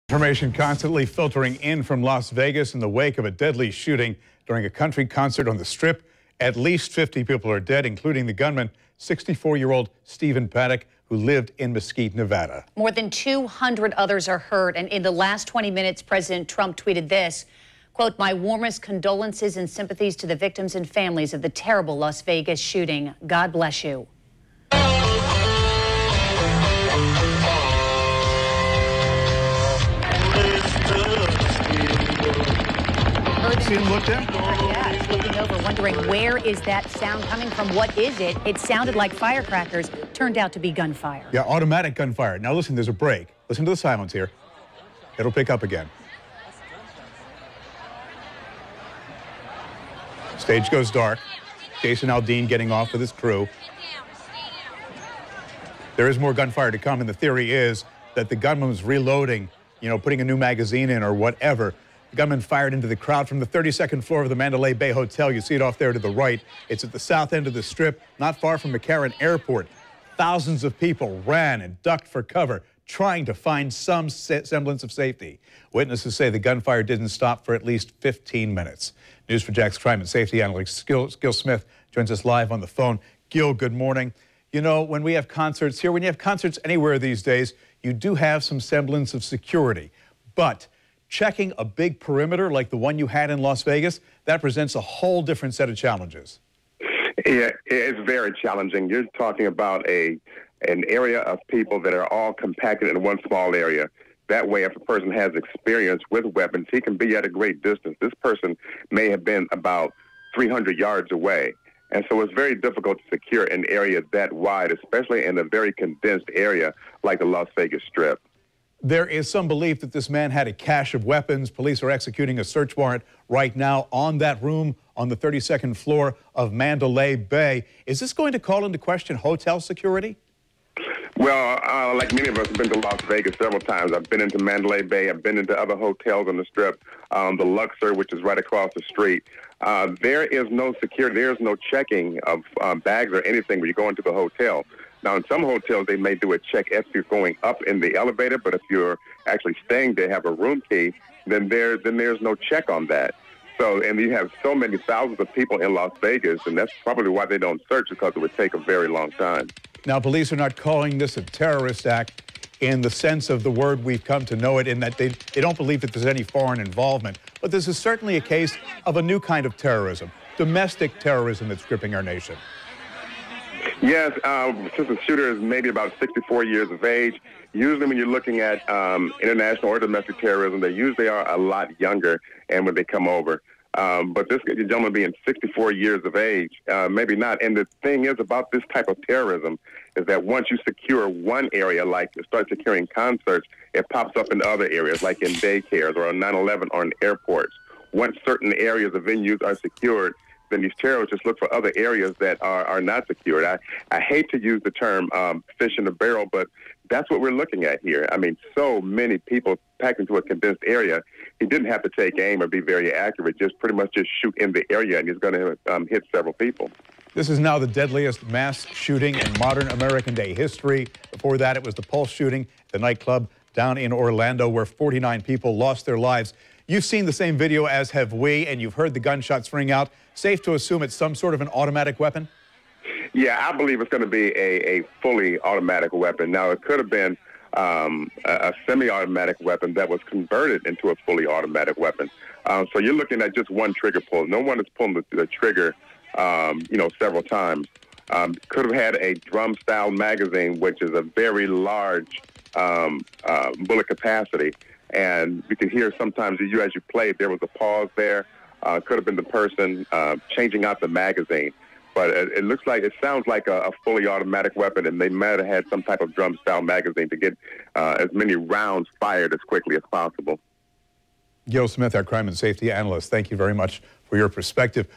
Information constantly filtering in from Las Vegas in the wake of a deadly shooting during a country concert on the Strip. At least 50 people are dead, including the gunman, 64-year-old Stephen Paddock, who lived in Mesquite, Nevada. More than 200 others are hurt, and in the last 20 minutes, President Trump tweeted this, quote, "My warmest condolences and sympathies to the victims and families of the terrible Las Vegas shooting. God bless you." See him look there? Yeah, he's looking over, wondering where is that sound coming from? What is it? It sounded like firecrackers. Turned out to be gunfire. Yeah, automatic gunfire. Now listen, there's a break. Listen to the silence here. It'll pick up again. Stage goes dark. Jason Aldean getting off with his crew. There is more gunfire to come, and the theory is that the gunman was reloading, putting a new magazine in or whatever. The gunman fired into the crowd from the 32nd floor of the Mandalay Bay Hotel. You see it off there to the right. It's at the south end of the Strip, not far from McCarran Airport. Thousands of people ran and ducked for cover, trying to find some semblance of safety. Witnesses say the gunfire didn't stop for at least 15 minutes. News4JAX crime and safety analyst Gil Smith joins us live on the phone. Gil, good morning. When we have concerts here, when you have concerts anywhere these days, you do have some semblance of security. But checking a big perimeter like the one you had in Las Vegas, that presents a whole different set of challenges. Yeah, it's very challenging. You're talking about an area of people that are all compacted in one small area. That way, if a person has experience with weapons, he can be at a great distance. This person may have been about 300 yards away. And so it's very difficult to secure an area that wide, especially in a very condensed area like the Las Vegas Strip. There is some belief that this man had a cache of weapons. Police are executing a search warrant right now on that room on the 32nd floor of Mandalay Bay. Is this going to call into question hotel security? Well, like many of us have been to Las Vegas several times. I've been into Mandalay Bay. I've been into other hotels on the Strip, the Luxor, which is right across the street. There is no security. There is no checking of bags or anything when you go into the hotel. Now, in some hotels, they may do a check if you're going up in the elevator, but if you're actually staying there, have a room key, then there's no check on that. So, and you have so many thousands of people in Las Vegas, and that's probably why they don't search, because it would take a very long time. Now, police are not calling this a terrorist act in the sense of the word we've come to know it, in that they don't believe that there's any foreign involvement. But this is certainly a case of a new kind of terrorism, domestic terrorism that's gripping our nation. Yes, since the shooter is maybe about 64 years of age, usually when you're looking at international or domestic terrorism, they usually are a lot younger and when they come over. But this gentleman being 64 years of age, maybe not. And the thing is about this type of terrorism is that once you secure one area, like start securing concerts, it pops up in other areas, like in daycares or on 9/11 or in airports. Once certain areas of venues are secured, then these terrorists just look for other areas that are not secured. I hate to use the term fish in a barrel, but that's what we're looking at here. I mean, so many people packed into a condensed area. He didn't have to take aim or be very accurate, pretty much shoot in the area, and he's going to hit several people. This is now the deadliest mass shooting in modern American Day history. Before that, it was the Pulse shooting at the nightclub down in Orlando, where 49 people lost their lives. You've seen the same video, as have we, and you've heard the gunshots ring out. Safe to assume it's some sort of an automatic weapon? Yeah, I believe it's going to be a fully automatic weapon. Now, it could have been a semi-automatic weapon that was converted into a fully automatic weapon. So you're looking at just one trigger pull. No one is pulling the trigger, several times. Could have had a drum-style magazine, which is a very large bullet capacity. And you can hear sometimes as you played, there was a pause there. Could have been the person changing out the magazine. But it sounds like a fully automatic weapon, and they might have had some type of drum-style magazine to get as many rounds fired as quickly as possible. Gil Smith, our crime and safety analyst, thank you very much for your perspective.